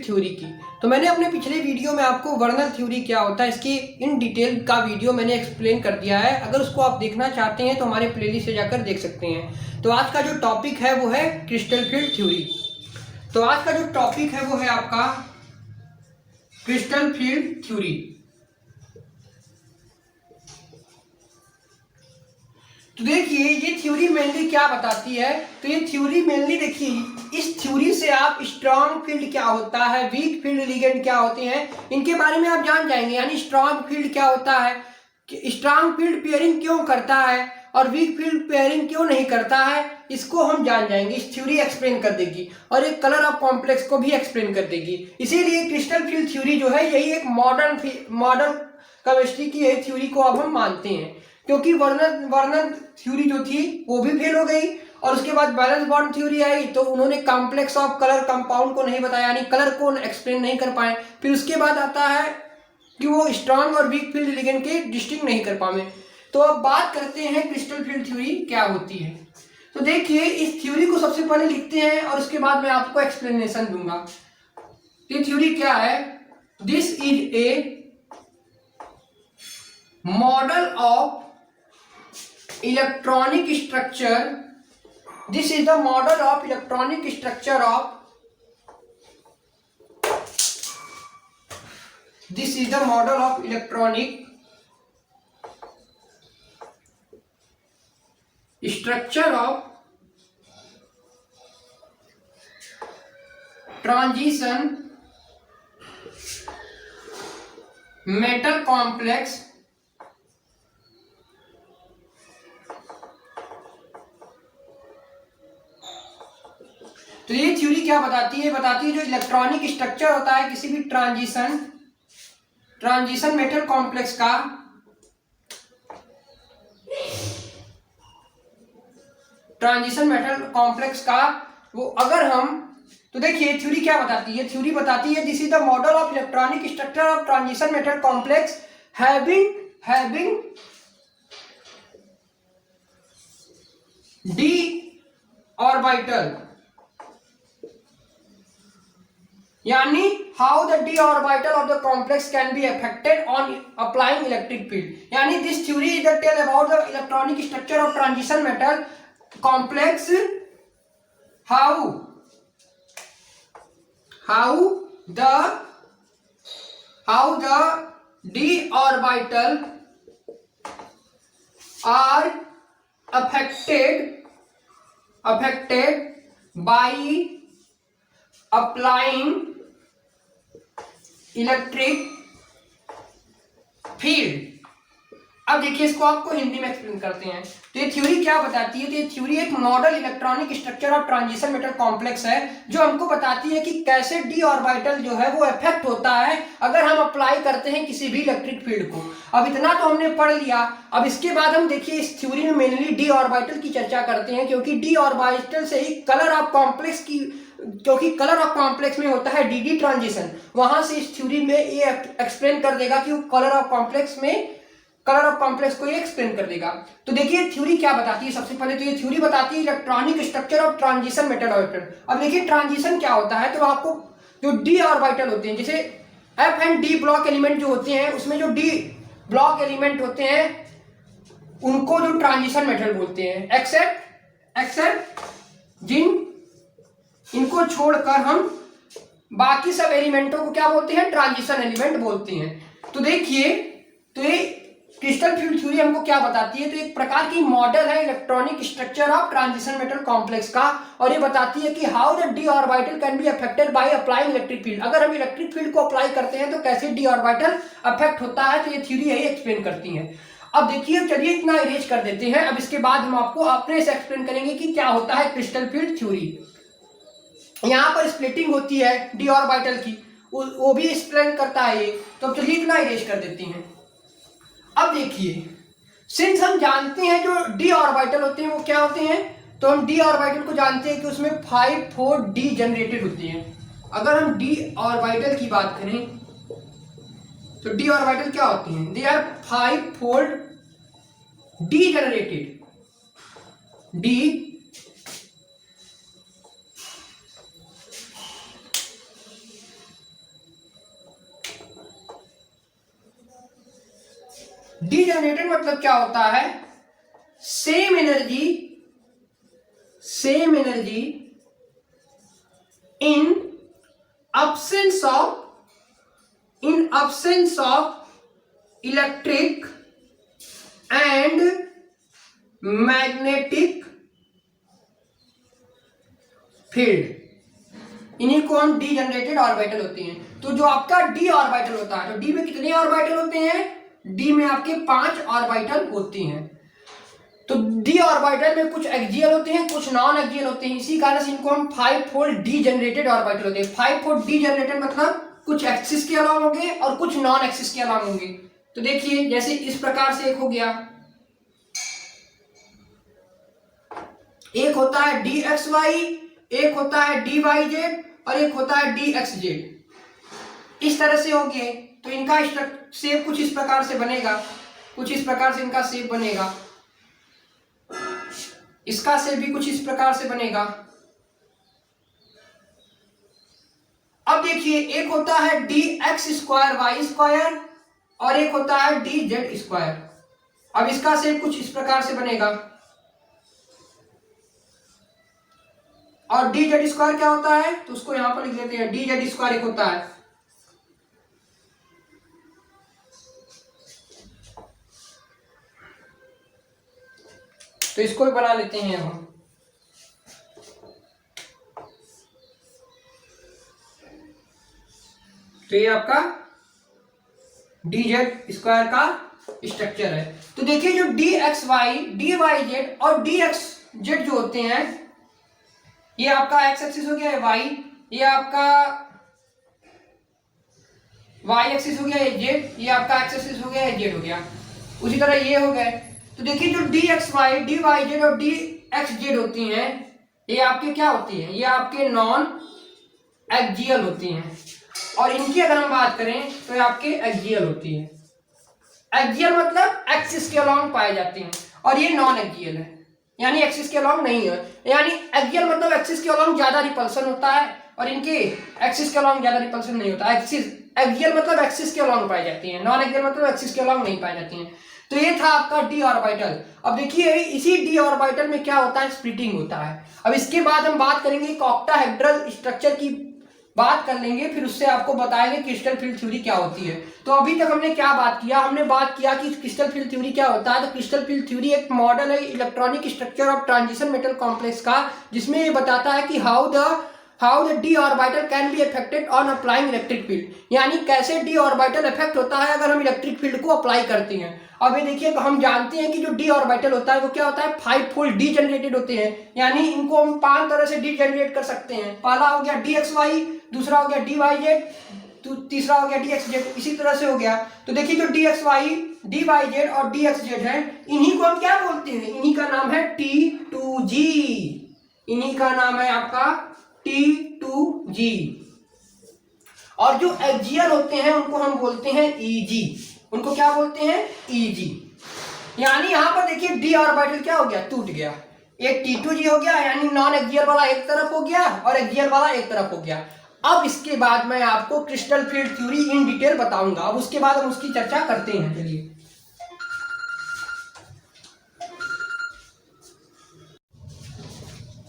Field theory की। तो मैंने अपने पिछले वीडियो में आपको वर्नल थ्योरी क्या होता है इसकी इन डिटेल का वीडियो मैंने एक्सप्लेन कर दिया है। अगर उसको आप देखना चाहते हैं तो हमारे प्लेलिस्ट से जाकर देख सकते हैं। तो आज का जो टॉपिक है वो है क्रिस्टल फील्ड थ्योरी। तो आज का जो टॉपिक है वो है आपका क्रिस्टल फील्ड थ्योरी। तो देखिए ये थ्योरी मेनली क्या बताती है। तो ये थ्योरी मेनली देखिए इस थ्योरी से आप स्ट्रॉन्ग फील्ड क्या होता है, वीक फील्ड लिगेंड क्या होते हैं, इनके बारे में आप जान जाएंगे। यानी स्ट्रॉन्ग फील्ड क्या होता है, स्ट्रॉन्ग फील्ड पेयरिंग क्यों करता है और वीक फील्ड पेयरिंग क्यों नहीं करता है, इसको हम जान जाएंगे। इस थ्योरी एक्सप्लेन कर देगी और एक कलर ऑफ कॉम्प्लेक्स को भी एक्सप्लेन कर देगी। इसीलिए क्रिस्टल फील्ड थ्योरी जो है यही एक मॉडर्न केमिस्ट्री की यही थ्योरी को अब हम मानते हैं। क्योंकि वर्नल थ्योरी जो थी वो भी फेल हो गई और उसके बाद बैलेंस बॉन्ड थ्योरी आई तो उन्होंने कॉम्प्लेक्स ऑफ कलर कंपाउंड को नहीं बताया, यानी कलर को एक्सप्लेन नहीं कर पाए। फिर उसके बाद आता है कि वो स्ट्रॉन्ग और वीक फील्ड लिगेंड के डिस्टिंक्ट नहीं कर पाए। तो अब बात करते हैं क्रिस्टल फील्ड थ्योरी क्या होती है। तो देखिए इस थ्योरी को सबसे पहले लिखते हैं और उसके बाद मैं आपको एक्सप्लेनेशन दूंगा। ये थ्योरी क्या है, this is a model of electronic structure, this is the model of electronic structure of, this is the model of electronic structure of transition metal complex तो ये थ्योरी क्या बताती है, बताती है जो इलेक्ट्रॉनिक स्ट्रक्चर होता है किसी भी ट्रांजिशन मेटल कॉम्प्लेक्स का, वो अगर हम, तो देखिए थ्योरी क्या बताती है, थ्योरी बताती है this is the model of electronic structure of transition metal complex having D orbital, यानी how the D orbital of the complex can be affected on applying electric field. यानी this theory is the tell about the electronic structure of transition metal complex, how the D orbital are affected by applying electric field. अब देखिए इसको आपको हिंदी में explain करते हैं। तो ये थ्योरी क्या बताती है, तो ये थ्योरी एक model electronic structure of transition metal complex है जो हमको बताती है कि कैसे डी ऑर्बिटल जो है वो इफेक्ट होता है अगर हम अप्लाई करते हैं किसी भी इलेक्ट्रिक फील्ड को। अब इतना तो हमने पढ़ लिया। अब इसके बाद हम देखिए इस थ्योरी में मेनली डी ऑर्बिटल की चर्चा करते हैं, क्योंकि डी ऑर्बिटल से ही कलर ऑफ कॉम्प्लेक्स की, क्योंकि कलर ऑफ कॉम्प्लेक्स में होता है डी ट्रांजिशन, वहां से इस थ्योरी में ये एक्सप्लेन कर देगा कि कलर ऑफ कॉम्प्लेक्स को ये एक्सप्लेन कर देगा। तो देखिए थ्योरी क्या बताती है, सबसे पहले तो ये थ्योरी बताती है electronic structure of transition metal orbital. अब देखिए ट्रांजिशन क्या होता है, तो आपको जो डी ऑर्बिटल होते हैं, जैसे F and D block element जो होते हैं, उसमें जो डी ब्लॉक एलिमेंट होते हैं उनको जो ट्रांजिशन मेटल बोलते हैं, एक्सेप्ट जिन, इनको छोड़कर हम बाकी सब एलिमेंटों को क्या बोलते हैं, ट्रांजिशन एलिमेंट बोलते हैं। तो देखिए तो ये क्रिस्टल फील्ड थ्योरी हमको क्या बताती है, तो एक प्रकार की मॉडल है electronic structure of transition metal complex का, और ये बताती है कि how the D orbital can be affected by applying electric field. अगर हम इलेक्ट्रिक फील्ड को अप्लाई करते हैं तो कैसे डी ऑर्बिटल अफेक्ट होता है, तो ये थ्योरी यही एक्सप्लेन करती है। अब देखिए चलिए इतना इरेज कर देते हैं। अब इसके बाद हम आपको अपने से एक्सप्लेन करेंगे कि क्या होता है क्रिस्टल फील्ड थ्योरी। यहाँ पर स्प्लिटिंग होती है डी ऑर्बिटल की, वो भी एक्सप्लेन करता है ये। तो चलिए इतना इरेज कर देते हैं। अब देखिए सिंस हम जानते हैं जो डी ऑर्बिटल होते हैं वो क्या होते हैं, तो हम डी ऑर्बिटल को जानते हैं कि उसमें 5 डी जनरेटेड होते हैं। अगर हम डी ऑर्बिटल की बात करें तो डी ऑर्बिटल क्या होती हैं, they are 5 D generated, D degenerated मतलब क्या होता है, same energy in absence of electric and magnetic field, इन्हीं को हम डी जनरेटेड ऑर्बिटल होते हैं। तो जो आपका डी ऑर्बिटल होता है, तो डी में कितने ऑर्बिटल होते हैं, डी में आपके 5 ऑर्बिटल होती हैं। तो डी ऑर्बिटल में कुछ एक्सियल होते हैं, कुछ नॉन एक्सियल होते हैं, इसी कारण से इनको हम 5 फोल्ड डी जनरेटेड ऑर्बिटल होते हैं। 5 फोल्ड डी जनरेटेड मतलब कुछ एक्सिस के अलावा होंगे और कुछ नॉन एक्सिस के अलावा होंगे। तो देखिए जैसे इस प्रकार से एक हो गया, एक होता है डी एक्स वाई, एक होता है डी वाई जेड और एक होता है डी एक्स जेड। इस तरह से हो गए। तो इनका शेप कुछ इस प्रकार से बनेगा, कुछ इस प्रकार से इनका शेप बनेगा, इसका शेप भी कुछ इस प्रकार से बनेगा। अब देखिए एक होता है D X square Y square और एक होता है डी जेड स्क्वायर। अब इसका शेप कुछ इस प्रकार से बनेगा। और डी जेड स्क्वायर क्या होता है, तो उसको यहां पर लिख देते हैं, डी जेड स्क्वायर एक होता है। तो इसको भी बना लेते हैं हम। तो ये आपका डी जेड स्क्वायर का स्ट्रक्चर है। तो देखिए जो D X Y, D Y Z और डी एक्स जेड जो होते हैं, ये आपका एक्स एक्सिस हो गया है वाई, ये आपका वाई एक्सिस हो गया है जेड, ये आपका एक्स एक्सिस हो गया है जेड हो गया। उसी तरह ये हो गए। तो देखिए जो D X Y, D Y Z और डी एक्स जेड होती हैं, ये आपके क्या होती हैं, ये आपके नॉन एक्सियल होती हैं। और इनकी अगर हम बात करें तो ये आपके एक्सियल होती है। एक्सियल मतलब एक्सिस के अलॉन्ग पाए जाते हैं और ये नॉन एक्सियल है, यानी एक्सिस के अलॉन्ग नहीं है। यानी एक्सियल मतलब एक्सिस के अलॉन्ग ज्यादा रिपल्सन होता है और इनके एक्सिस के अलॉन्ग ज्यादा रिपल्सन नहीं होता। एक्सियल मतलब एक्सिस के अलॉन्ग पाई जाती है, नॉन एक्सियल मतलब एक्सिस के अलॉन्ग नहीं पाई जाती हैं। तो ये था आपका डी ऑर्बिटल। अब देखिए इसी डी ऑर्बिटल में क्या होता है, स्प्लिटिंग होता है। अब इसके बाद हम बात करेंगे ऑक्टाहेड्रल स्ट्रक्चर की बात कर लेंगे, फिर उससे आपको बताएंगे क्रिस्टल फील्ड थ्योरी क्या होती है। तो अभी तक हमने क्या बात किया, हमने बात किया कि क्रिस्टल फील्ड थ्योरी क्या होता है। तो क्रिस्टल फील्ड थ्योरी एक मॉडल है electronic structure of transition metal complex का, जिसमें ये बताता है कि how the D orbital can be affected on applying electric field, यानी कैसे डी ऑर्बिटल इफेक्ट होता है अगर हम इलेक्ट्रिक फील्ड को अप्लाई करते हैं। अब ये देखिए हम जानते हैं कि जो डी ऑर्बिटल होता है वो क्या होता है, 5 फोल्ड डी जनरेटेड होते हैं, यानी इनको हम 5 तरह से डी जनरेट कर सकते हैं। पहला हो गया डी एक्स वाई, दूसरा हो गया डी वाई जेड, तीसरा हो गया डी एक्स जेड, इसी तरह से हो गया। तो देखिए जो D X Y, D Y Z और डी एक्स जेड है, इन्हीं को हम क्या बोलते हैं, इन्हीं का नाम है T2G, इन्हीं का नाम है आपका T2G। और जो एक्सियल होते हैं उनको हम बोलते हैं EG, उनको क्या बोलते हैं, EG। यानी यहां पर देखिए डी ऑर्बिटल क्या हो गया, टूट गया। एक T2G हो गया, यानी नॉन एक्सियल वाला एक तरफ हो गया और एक्सियल वाला एक तरफ हो गया। अब इसके बाद मैं आपको crystal field theory in detail बताऊंगा। अब उसके बाद हम उसकी चर्चा करते हैं। चलिए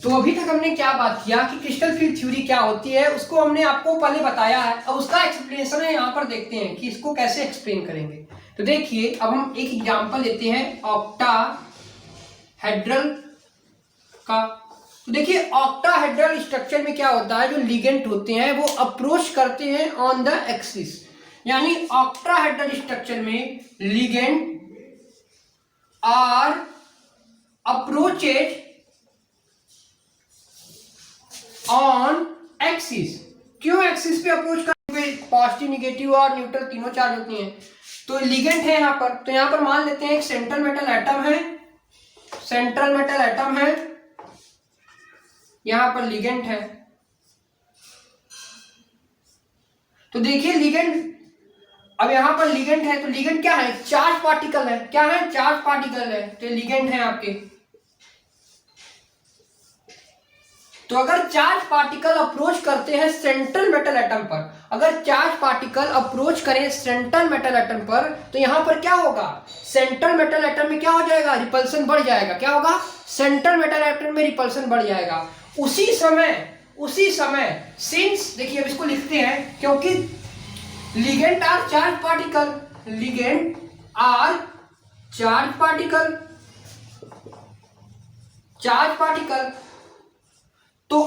तो अभी तक हमने क्या बात किया कि क्रिस्टल फील्ड थ्योरी क्या होती है, उसको हमने आपको पहले बताया है। अब उसका एक्सप्लेनेशन है, यहाँ पर देखते हैं कि इसको कैसे एक्सप्लेन करेंगे। तो देखिए अब हम एक एग्जांपल लेते हैं ऑक्टाहेड्रल का। तो देखिए ऑक्टाहेड्रल स्ट्रक्चर में क्या होता है, जो लिगेंड होते हैं वो अप्रोच करते हैं ऑन द एक्सिस, यानी ऑक्टाहेड्रल स्ट्रक्चर में ligand are approaches on axis. क्यों एक्सिस पे अप्रोच करते हैं, पॉजिटिव नेगेटिव और न्यूट्रल तीनों चार्ज होती हैं। तो लिगेंड है यहाँ पर, तो यहाँ पर मान लेते हैं एक सेंट्रल मेटल एटम है, सेंट्रल मेटल एटम है, यहां पर लिगेंड है। तो देखिए लिगेंड, अब यहां पर लिगेंड है, तो लिगेंड क्या है, चार्ज पार्टिकल है। क्या है, चार्ज पार्टिकल है, तो लिगेंड है आपके। तो अगर चार्ज पार्टिकल अप्रोच करते हैं सेंट्रल मेटल एटम पर, अगर अगर चार्ज पार्टिकल अप्रोच करें सेंट्रल मेटल एटम पर तो यहां पर क्या होगा, सेंट्रल मेटल एटम में क्या हो जाएगा, रिपल्सन बढ़ जाएगा। क्या होगा, सेंट्रल मेटल एटम में रिपल्सन बढ़ जाएगा। उसी समय सिंस, देखिए अब इसको लिखते हैं, क्योंकि ligand are charge particle, ligand are charge particle, तो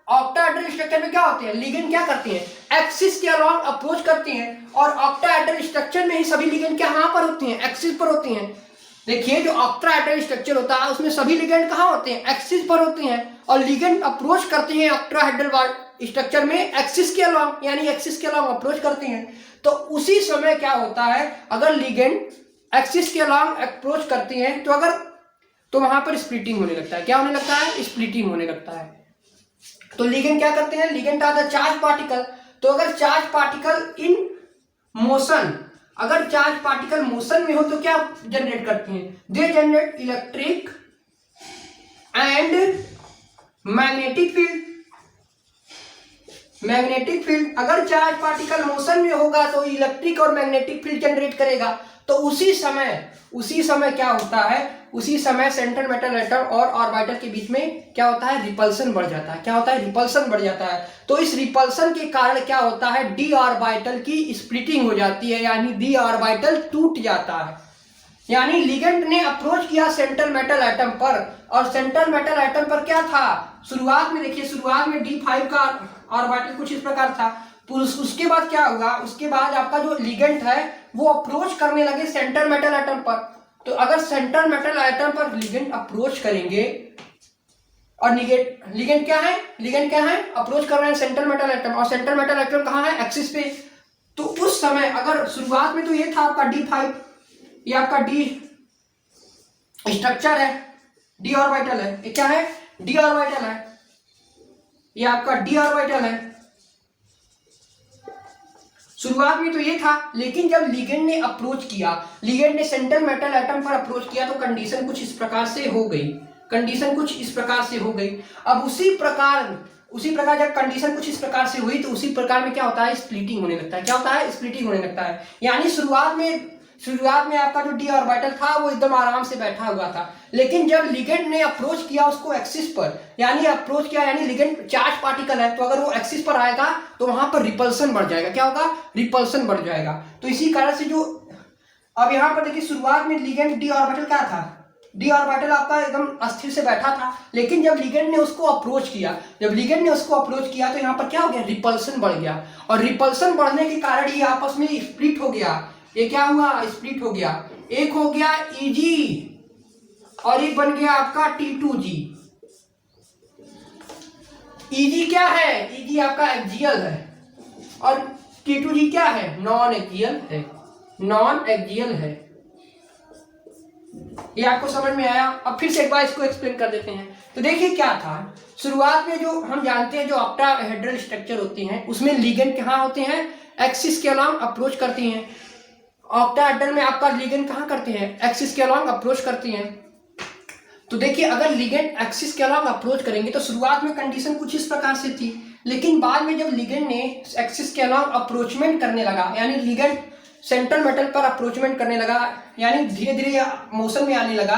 ऑक्टाहेड्रल स्ट्रक्चर में क्या होते हैं, लिगेंड क्या करते हैं, एक्सिस के अलॉन्ग अप्रोच करते हैं, और ऑक्टाहेड्रल स्ट्रक्चर में ही सभी लिगेंड कहां पर होते हैं, एक्सिस पर होते हैं। देखिए जो ऑक्टाहेड्रल स्ट्रक्चर होता है उसमें सभी लिगेंड कहां होते हैं, एक्सिस पर होते हैं, और लिगेंड अप्रोच करते हैं ऑक्टाहेड्रल स्ट्रक्चर में एक्सिस के अलॉन्ग, यानी एक्सिस के अलॉन्ग अप्रोच करते हैं। तो उसी समय क्या होता है, अगर लिगेंड एक्सिस के अलॉन्ग अप्रोच करते हैं तो वहां पर स्प्लिटिंग होने लगता है। क्या होने लगता है, स्प्लिटिंग होने लगता है। तो लिगेंड क्या करते हैं, ligand are the charge particle. तो अगर चार्ज पार्टिकल इन मोशन, अगर चार्ज पार्टिकल मोशन में हो तो क्या जनरेट करती हैं, they generate electric and magnetic field. अगर चार्ज पार्टिकल मोशन में होगा तो इलेक्ट्रिक और मैग्नेटिक फील्ड जनरेट करेगा। तो उसी समय क्या होता है, उसी समय सेंट्रल मेटल एटम और ऑर्बिटल के बीच में क्या होता है, रिपल्सन बढ़ जाता है। क्या होता है, रिपल्सन बढ़ जाता है। तो इस रिपल्सन के कारण क्या होता है, डी ऑर्बिटल की स्प्लिटिंग हो जाती है, यानी डी ऑर्बिटल टूट जाता है। यानी लिगेंड ने अप्रोच किया सेंट्रल मेटल एटम पर, और सेंट्रल मेटल एटम पर क्या था, शुरुआत में देखिए, शुरुआत में D5 का ऑर्बिटल कुछ इस प्रकार था। उसके बाद क्या होगा, उसके बाद आपका जो लिगेंड है वो अप्रोच करने लगे सेंट्रल मेटल एटम पर। तो अगर सेंट्रल मेटल एटम पर लिगेंड अप्रोच करेंगे, और लिगेंड क्या है, अप्रोच कर रहे हैं सेंट्रल मेटल एटम, और सेंट्रल मेटल एटम कहाँ है, एक्सिस पे। तो उस समय अगर शुरुआत में तो ये था आपका D5, ये आपका डी स्ट्रक्चर है, डी ऑर्बिटल है, ये क्या है, डी ऑर्बिटल है, ये आपका डी ऑर्बिटल है। शुरुआत में तो ये था, लेकिन जब लिगेंड ने अप्रोच किया, लिगेंड ने सेंट्रल मेटल एटम पर अप्रोच किया, तो कंडीशन कुछ इस प्रकार से हो गई, अब उसी प्रकार जब कंडीशन कुछ इस प्रकार से हुई तो उसी प्रकार में क्या होता है, स्प्लिटिंग होने लगता है। क्या होता है, स्प्लिटिंग होने लगता है। यानी शुरुआत में आपका जो डी ऑर्बिटल था वो एकदम आराम से बैठा हुआ था, लेकिन जब लिगेंड ने अप्रोच किया उसको एक्सिस पर, यानी लिगेंड चार्ज पार्टिकल है, तो अगर वो एक्सिस पर आएगा तो वहां पर रिपल्सन बढ़ जाएगा। क्या होगा, रिपल्सन बढ़ जाएगा। तो इसी कारण से जो अब यहां पर देखिए, शुरुआत में लिगेंड डी ऑर्बिटल क्या था, डी ऑर्बिटल आपका एकदम अस्थिर से बैठा था, लेकिन जब लिगेंड ने उसको अप्रोच किया तो यहाँ पर क्या हो गया, रिपल्सन बढ़ गया, और रिपल्सन बढ़ने के कारण ये आपस में स्प्लिट हो गया। ये क्या हुआ, स्प्लिट हो गया, एक हो गया Eg और एक बन गया आपका T2G। Eg क्या है, Eg आपका एक्सियल है, और T2G क्या है, नॉन एक्सियल है। ये आपको समझ में आया। अब फिर से एक बार इसको एक्सप्लेन कर देते हैं। तो देखिए क्या था, शुरुआत में जो हम जानते हैं जो ऑक्टाहेड्रल स्ट्रक्चर होती हैं उसमें लिगेंड कहाँ होते हैं, एक्सिस के अलॉन्ग अप्रोच करती हैं। ऑक्टाहेड्रल में आपका लिगेंड कहाँ करते हैं, एक्सिस के अलॉन्ग अप्रोच करती हैं। तो देखिए अगर लिगेंड एक्सिस के अलॉन्ग अप्रोच करेंगे तो शुरुआत में कंडीशन कुछ इस प्रकार से थी, लेकिन बाद में जब लिगेंड ने एक्सिस के अलॉन्ग अप्रोचमेंट करने लगा, यानी लिगेंड सेंट्रल मेटल पर अप्रोचमेंट करने लगा, यानी धीरे धीरे मोशन में आने लगा,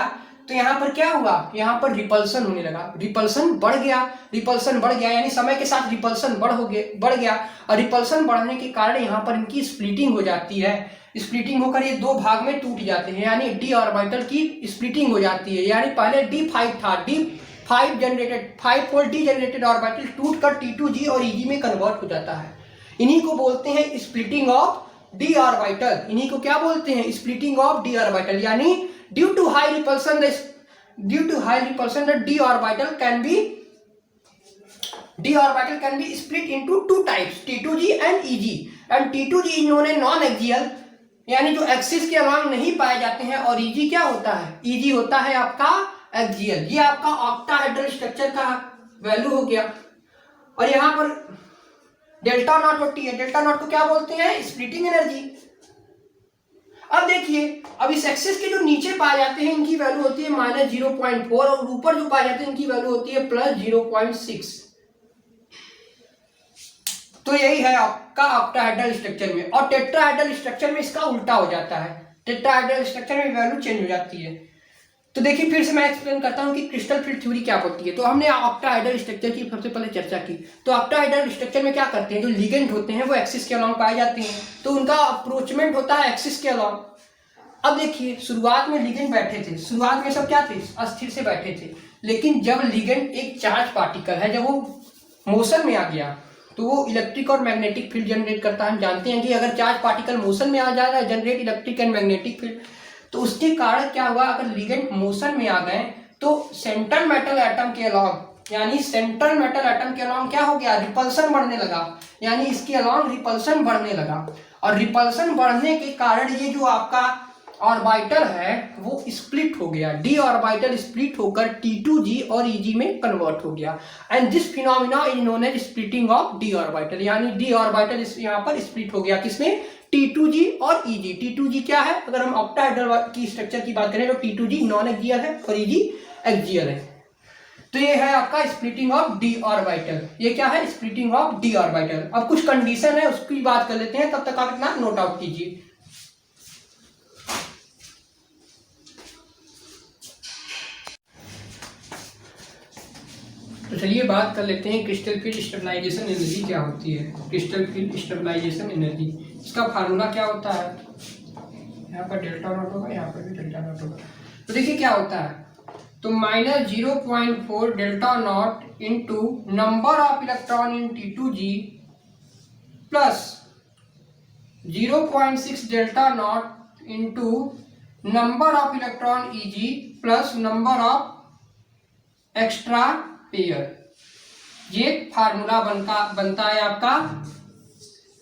तो यहाँ पर क्या हुआ, यहाँ पर रिपल्सन होने लगा, रिपल्सन बढ़ गया, यानी समय के साथ रिपल्सन बढ़ गया, और रिपल्सन बढ़ने के कारण यहाँ पर इनकी स्प्लिटिंग हो जाती है। स्प्लिटिंग होकर ये दो भाग में टूट जाते हैं, यानी डी ऑर्बिटल की स्प्लिटिंग हो जाती है। यानी पहले D5 था, D5 generated 5 D generated orbital टूट कर T2G और Eg में कन्वर्ट हो जाता है। इन्हीं को बोलते हैं स्प्लिटिंग ऑफ डी ऑर्बिटल। इन्हीं को क्या बोलते हैं, स्प्लिटिंग ऑफ डी ऑर्बिटल। यानी due to high repulsion the D orbital can be split into two types, T2G and Eg, and T2G इन्होंने नॉन एक्सियल, यानी जो एक्सिस के अलॉन्ग नहीं पाए जाते हैं, और Eg क्या होता है, Eg होता है आपका एक्सियल। ये आपका ऑक्टाहेड्रल स्ट्रक्चर का वैल्यू हो गया। और यहां पर डेल्टा नॉट होती है, डेल्टा नॉट को क्या बोलते हैं, स्प्लिटिंग एनर्जी। अब देखिए, अब इस एक्सिस के जो नीचे पाए जाते हैं इनकी वैल्यू होती है -0.4, और ऊपर जो पाए जाते हैं इनकी वैल्यू होती है +0.6। तो यही है आपका ऑक्टाहेड्रल स्ट्रक्चर में। और टेट्राहेड्रल स्ट्रक्चर में इसका उल्टा हो जाता है, टेट्राहेड्रल स्ट्रक्चर में वैल्यू चेंज हो जाती है। तो देखिए फिर से मैं एक्सप्लेन करता हूँ कि क्रिस्टल फील्ड थ्योरी क्या होती है। तो हमने ऑक्टाहेड्रल स्ट्रक्चर की सबसे पहले चर्चा की। तो ऑक्टाहेड्रल स्ट्रक्चर में क्या करते हैं, जो लिगेंड होते हैं वो एक्सिस के अलॉन्ग पाए जाते हैं, तो उनका अप्रोचमेंट होता है एक्सिस के अलॉन्ग। अब देखिए शुरुआत में लिगेंड बैठे थे, शुरुआत में सब क्या थे, अस्थिर से बैठे थे, लेकिन जब लिगेंड एक चार्ज पार्टिकल है, जब वो मोशन में आ गया तो वो इलेक्ट्रिक और मैग्नेटिक फील्ड जनरेट करता है। हम जानते हैं कि अगर चार्ज पार्टिकल मोशन में आ जा रहा है, generate electric and magnetic field, तो उसके कारण क्या हुआ, अगर लिगेंड मोशन में आ गए तो सेंट्रल मेटल एटम के अलॉन्ग, यानी सेंट्रल मेटल एटम के अलॉन्ग क्या हो गया, रिपल्सन बढ़ने लगा, यानी इसके अलॉन्ग रिपल्सन बढ़ने लगा। और रिपल्सन बढ़ने के कारण ये जो आपका ऑर्बिटल है वो स्प्लिट हो गया, डी ऑर्बिटल स्प्लिट होकर T2G और EG में कन्वर्ट हो गया। And this phenomena is known as splitting of D orbital, यानी डी ऑर्बिटल यहाँ पर स्प्लिट हो गया, किसमें, T2G और EG। T2G क्या है, अगर हम ऑक्टाहेड्रल की स्ट्रक्चर की बात करें तो T2G नॉन एक्सियल है और EG एक्सियल है। तो ये है आपका स्प्लिटिंग ऑफ डी ऑर्बिटल, ये क्या है, स्प्लिटिंग ऑफ डी ऑर्बिटल। अब कुछ कंडीशन है उसकी बात कर लेते हैं, तब तक आप इतना नोट आउट कीजिए। तो चलिए बात कर लेते हैं क्रिस्टल फील्ड स्टेबलाइजेशन एनर्जी क्या होती है। क्रिस्टल फील्ड स्टेबलाइजेशन एनर्जी, इसका फार्मूला क्या होता है, यहाँ पर डेल्टा नॉट होगा, यहाँ पर भी डेल्टा नॉट होगा। तो देखिए क्या होता है, तो -0.4 delta not into number of electron in T2G plus 0.6 delta not into number of electron EG plus number of extra pair. ये फार्मूला बनता है आपका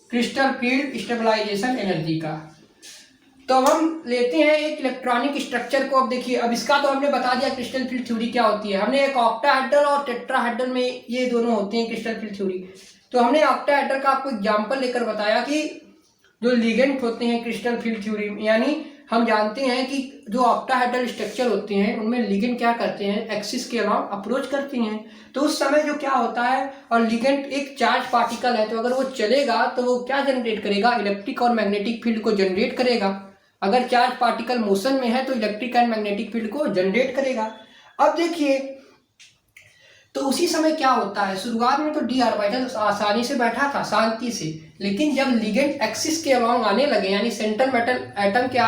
क्रिस्टल फील्ड स्टेबलाइजेशन एनर्जी का। तो अब हम लेते हैं एक इलेक्ट्रॉनिक स्ट्रक्चर को। अब देखिए, अब इसका तो हमने बता दिया क्रिस्टल फील्ड थ्योरी क्या होती है, हमने एक ऑक्टाहेड्रल और टेट्राहेड्रल में ये दोनों होते हैं क्रिस्टल फील्ड थ्योरी। तो हमने ऑक्टाहेड्रल का आपको एग्जांपल लेकर बताया कि जो लिगेंड होते हैं क्रिस्टल फील्ड थ्योरी में, यानी हम जानते हैं कि जो ऑक्टाहेड्रल स्ट्रक्चर होते हैं उनमें लिगेंड क्या करते हैं, एक्सिस के अलॉन्ग अप्रोच करते हैं। तो उस समय जो क्या होता है, और लिगेंड एक चार्ज पार्टिकल है, तो अगर वो चलेगा तो वो क्या जनरेट करेगा, इलेक्ट्रिक और मैग्नेटिक फील्ड को जनरेट करेगा। अगर चार्ज पार्टिकल मोशन में है तो इलेक्ट्रिक एंड मैग्नेटिक फील्ड को जनरेट करेगा। अब देखिए, तो उसी समय क्या होता है, शुरुआत में तो डी ऑर्बिटल आसानी से बैठा था शांति से, लेकिन जब लिगेंड एक्सिस के अलॉन्ग आने लगे, यानी सेंट्रल मेटल एटम के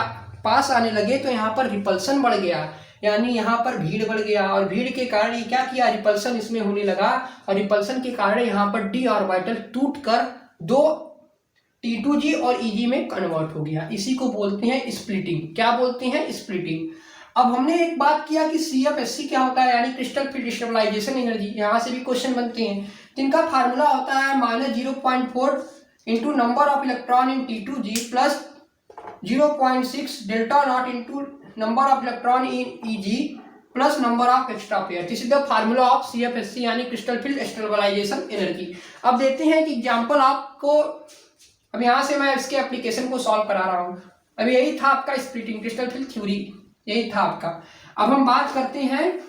पास आने लगे, तो यहाँ पर रिपल्सन बढ़ गया, यानी यहाँ पर भीड़ बढ़ गया। और भीड़ के कारण ये क्या किया, रिपल्सन इसमें होने लगा, और रिपल्सन के कारण यहाँ पर डी ऑर्बिटल टूटकर दो T2G और EG में कन्वर्ट हो गया। इसी को बोलते हैं स्प्लिटिंग। क्या बोलते हैं, स्प्लिटिंग। अब हमने एक बात किया कि CFSC क्या होता है, यानी क्रिस्टल फील्ड स्टेबलाइजेशन एनर्जी, यहाँ से भी क्वेश्चन बनते हैं। जिनका फार्मूला होता है -0.4 into number of electron in T2G plus 0.6 delta not into number of electron in EG plus number of extra pair. This is the formula of CFSC, यानी crystal field stabilization energy. अब देते हैं कि example आपको, अब यहाँ से मैं इसके एप्लीकेशन को सॉल्व करा रहा हूँ। अब यही था आपका स्प्लिटिंग क्रिस्टल फील्ड थ्योरी, यही था आपका। अब हम बात करते हैं,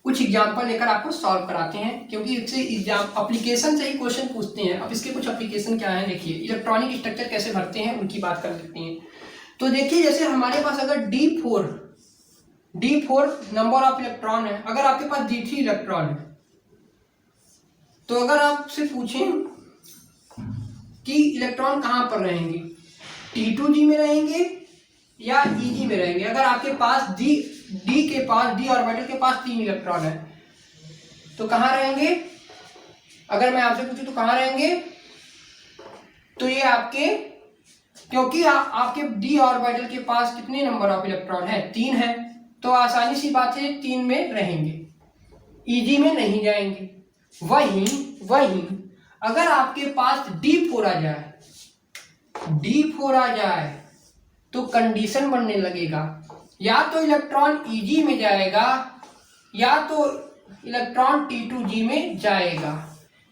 कुछ एग्जाम्पल लेकर आपको सॉल्व कराते हैं, क्योंकि इससे एप्लीकेशन से ही क्वेश्चन पूछते हैं। अब इसके कुछ एप्लीकेशन क्या है, देखिए इलेक्ट्रॉनिक स्ट्रक्चर कैसे भरते हैं उनकी बात कर लेते हैं। तो देखिए, जैसे हमारे पास अगर D4 नंबर ऑफ इलेक्ट्रॉन है, अगर आपके पास D3 इलेक्ट्रॉन है, तो अगर आपसे पूछें कि इलेक्ट्रॉन कहाँ पर रहेंगे, T2G में रहेंगे या EG में रहेंगे। अगर आपके पास डी ऑर्बिटल के पास 3 इलेक्ट्रॉन है तो कहाँ रहेंगे, अगर मैं आपसे पूछूं तो कहाँ रहेंगे, तो ये आपके, क्योंकि आपके डी ऑर्बिटल के पास कितने नंबर ऑफ इलेक्ट्रॉन है, 3 है, तो आसानी सी बात है 3 में रहेंगे, EG में नहीं जाएंगे। वहीं अगर आपके पास D4 आ जाए तो कंडीशन बनने लगेगा, या तो इलेक्ट्रॉन EG में जाएगा या तो इलेक्ट्रॉन T2G में जाएगा।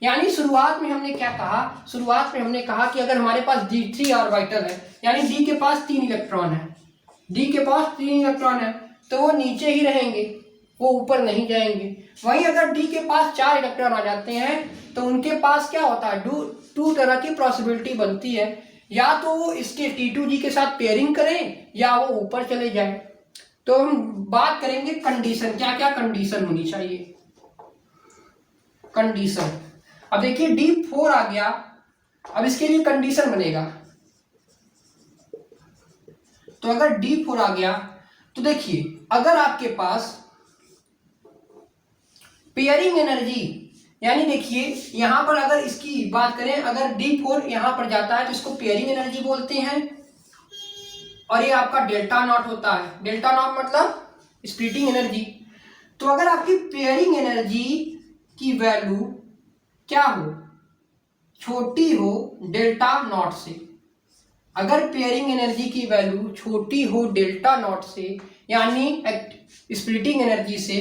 यानी शुरुआत में हमने क्या कहा, शुरुआत में हमने कहा कि अगर हमारे पास D3 ऑर्बिटल है, यानी D के पास 3 इलेक्ट्रॉन है, D के पास 3 इलेक्ट्रॉन है, तो वो नीचे ही रहेंगे, वो ऊपर नहीं जाएंगे। वहीं अगर D के पास 4 इलेक्ट्रॉन आ जाते हैं तो उनके पास क्या होता है, टू तरह की पॉसिबिलिटी बनती है, या तो वो इसके T2G के साथ पेयरिंग करें या वो ऊपर चले जाए। तो हम बात करेंगे कंडीशन, क्या क्या कंडीशन होनी चाहिए। कंडीशन, अब देखिए D4 आ गया, अब इसके लिए कंडीशन बनेगा। तो अगर D4 आ गया तो देखिए अगर आपके पास पेयरिंग एनर्जी, यानी देखिए यहां पर अगर इसकी बात करें, अगर D4 यहां पर जाता है तो इसको पेयरिंग एनर्जी बोलते हैं, और ये आपका डेल्टा नॉट होता है। डेल्टा नॉट मतलब स्प्लिटिंग एनर्जी। तो अगर आपकी पेयरिंग एनर्जी की वैल्यू क्या हो, छोटी हो डेल्टा नॉट से, अगर पेयरिंग एनर्जी की वैल्यू छोटी हो डेल्टा नॉट से यानी स्प्लिटिंग एनर्जी से,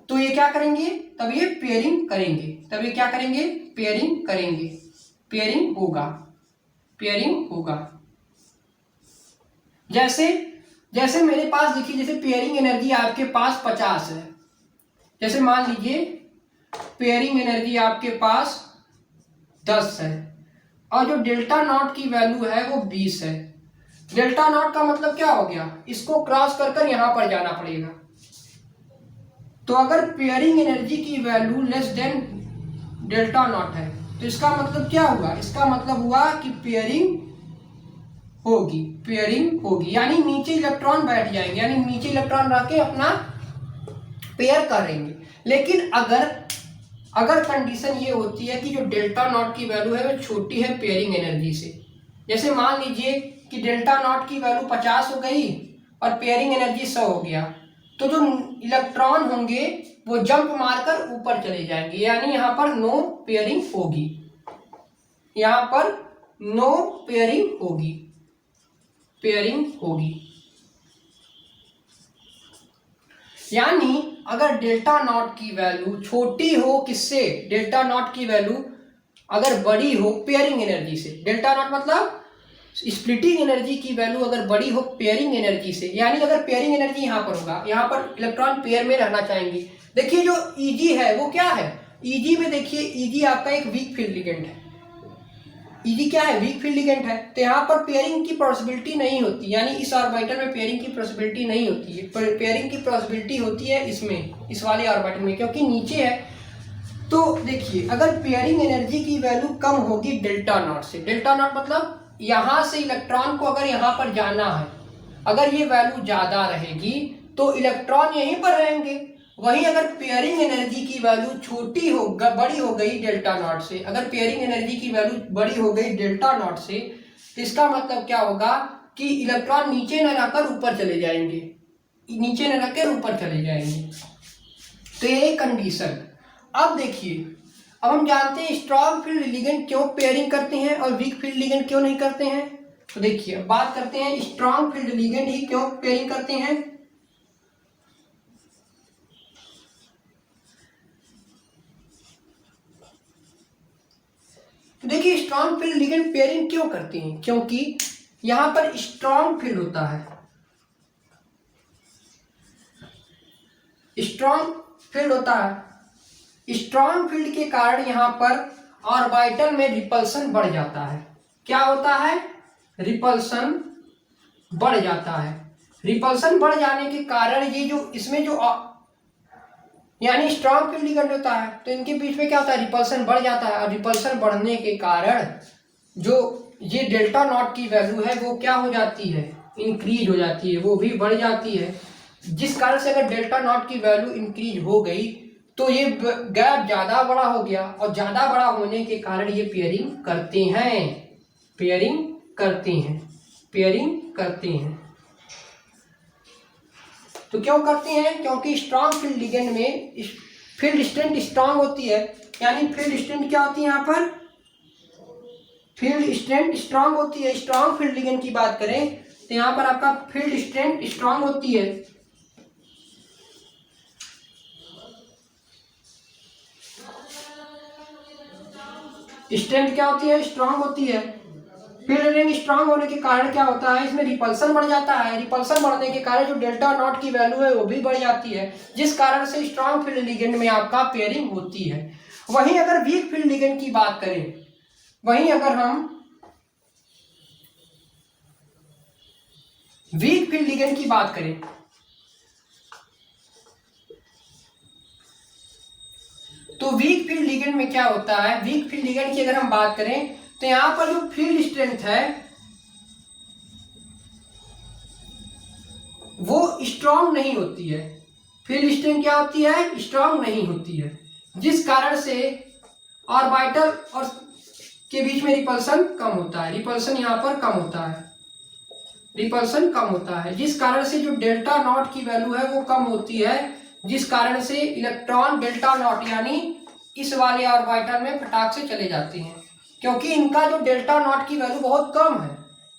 तो ये क्या करेंगे, तब ये पेयरिंग करेंगे, तब ये क्या करेंगे, पेयरिंग करेंगे, पेयरिंग होगा, पेयरिंग होगा। जैसे जैसे मेरे पास देखिए, जैसे पेयरिंग एनर्जी आपके पास 50 है, जैसे मान लीजिए पेयरिंग एनर्जी आपके पास 10 है, और जो डेल्टा नॉट की वैल्यू है वो 20 है। डेल्टा नॉट का मतलब क्या हो गया, इसको क्रॉस कर कर यहां पर जाना पड़ेगा। तो अगर पेयरिंग एनर्जी की value less than delta not है तो इसका मतलब क्या हुआ, इसका मतलब हुआ कि पेयरिंग होगी, पेयरिंग होगी, यानी नीचे इलेक्ट्रॉन बैठ जाएंगे, यानी नीचे इलेक्ट्रॉन रख के अपना पेयर करेंगे। लेकिन अगर कंडीशन ये होती है कि जो डेल्टा नॉट की वैल्यू है वो छोटी है पेयरिंग एनर्जी से, जैसे मान लीजिए कि डेल्टा नॉट की वैल्यू 50 हो गई और पेयरिंग एनर्जी 100 हो गया, तो जो इलेक्ट्रॉन होंगे वो जंप मारकर ऊपर चले जाएंगे, यानी यहाँ पर नो पेयरिंग होगी, यहाँ पर नो पेयरिंग होगी, पेयरिंग होगी। यानी अगर डेल्टा नॉट की वैल्यू छोटी हो किससे, डेल्टा नॉट की वैल्यू अगर बड़ी हो पेयरिंग एनर्जी से, डेल्टा नॉट मतलब स्प्लिटिंग एनर्जी की वैल्यू अगर बड़ी हो पेयरिंग एनर्जी से, यानी अगर पेयरिंग एनर्जी यहां पर होगा, यहां पर इलेक्ट्रॉन पेयर में रहना चाहेंगे। देखिए जो Eg है वो क्या है, Eg में देखिए Eg आपका एक वीक फील्ड लिगेंड है, Eg क्या है, वीक फील्ड लिगेंड है, तो यहाँ पर पेयरिंग की पॉसिबिलिटी नहीं होती, यानी इस ऑर्बिटल में पेयरिंग की पॉसिबिलिटी नहीं होती है, पेयरिंग की पॉसिबिलिटी होती है इसमें, इस वाले ऑर्बिटल में, क्योंकि नीचे है। तो देखिए अगर पेयरिंग एनर्जी की वैल्यू कम होगी डेल्टा नॉट से, डेल्टा नॉट मतलब यहां से इलेक्ट्रॉन को अगर यहां पर जाना है, अगर ये वैल्यू ज्यादा रहेगी तो इलेक्ट्रॉन यहीं पर रहेंगे। वहीं अगर पेयरिंग एनर्जी की वैल्यू छोटी हो बड़ी हो गई डेल्टा नॉट से, अगर पेयरिंग एनर्जी की वैल्यू बड़ी हो गई डेल्टा नॉट से, तो इसका मतलब क्या होगा कि इलेक्ट्रॉन नीचे न रहकर ऊपर चले जाएंगे, नीचे न रखकर ऊपर चले जाएंगे। तो ये कंडीशन। अब देखिए, अब हम जानते हैं स्ट्रॉन्ग फील्ड लिगेंड क्यों पेयरिंग करते हैं और वीक फील्ड लिगेंड क्यों नहीं करते हैं। तो देखिए बात करते हैं स्ट्रॉन्ग फील्ड लिगेंड ही क्यों पेयरिंग करते हैं। तो देखिए स्ट्रॉन्ग फील्ड लिगेंड पेयरिंग क्यों करते हैं, क्योंकि यहां पर स्ट्रॉन्ग फील्ड होता है, स्ट्रॉन्ग फील्ड होता है। स्ट्रॉन्ग फील्ड के कारण यहां पर ऑर्बिटल में रिपल्सन बढ़ जाता है। क्या होता है, रिपल्सन बढ़ जाता है। रिपल्सन बढ़ जाने के कारण ये जो इसमें जो यानी स्ट्रॉन्ग फील्ड लिगेंड होता है, तो इनके बीच में क्या होता है, रिपल्सन बढ़ जाता है, और रिपल्सन बढ़ने के कारण जो ये डेल्टा नॉट की वैल्यू है वो क्या हो जाती है, इंक्रीज हो जाती है, वो भी बढ़ जाती है। जिस कारण से अगर डेल्टा नॉट की वैल्यू इंक्रीज हो गई तो ये गैप ज्यादा बड़ा हो गया, और ज्यादा बड़ा होने के कारण ये पेयरिंग करते हैं, पेयरिंग करते हैं, पेयरिंग करते हैं। तो क्यों करते हैं, क्योंकि स्ट्रॉन्ग फील्ड लिगेंड में फील्ड स्ट्रेंथ स्ट्रॉन्ग होती है, यानी फील्ड स्ट्रेंथ क्या होती है, यहाँ पर फील्ड स्ट्रेंथ स्ट्रॉन्ग होती है। स्ट्रॉन्ग फील्ड लिगेंड की बात करें तो यहाँ पर आपका फील्ड स्ट्रेंथ स्ट्रॉन्ग होती है। स्ट्रेंथ क्या होती है, स्ट्रॉन्ग होती है। फील्ड रिंग स्ट्रॉन्ग होने के कारण क्या होता है, इसमें रिपल्सन बढ़ जाता है। रिपल्सन बढ़ने के कारण जो डेल्टा नॉट की वैल्यू है वो भी बढ़ जाती है, जिस कारण से स्ट्रॉन्ग फील्ड लिगेंड में आपका पेयरिंग होती है। वहीं अगर वीक फील्ड लिगेंड की बात करें, वहीं अगर हम वीक फील्ड लिगेंड की बात करें तो वीक फील्ड लिगेंड में क्या होता है, वीक फील्ड लिगेंड की अगर हम बात करें तो यहां पर जो फील्ड स्ट्रेंथ है वो स्ट्रांग नहीं होती है। फील्ड स्ट्रेंथ क्या होती है, स्ट्रांग नहीं होती है, जिस कारण से ऑर्बिटल और के बीच में रिपल्सन कम होता है। रिपल्सन यहां पर कम होता है, रिपल्सन कम होता है, जिस कारण से जो डेल्टा नॉट की वैल्यू है वो कम होती है, जिस कारण से इलेक्ट्रॉन डेल्टा नॉट यानी इस वाले ऑर्बिटल में फटाक से चले जाते हैं, क्योंकि इनका जो डेल्टा नॉट की वैल्यू बहुत कम है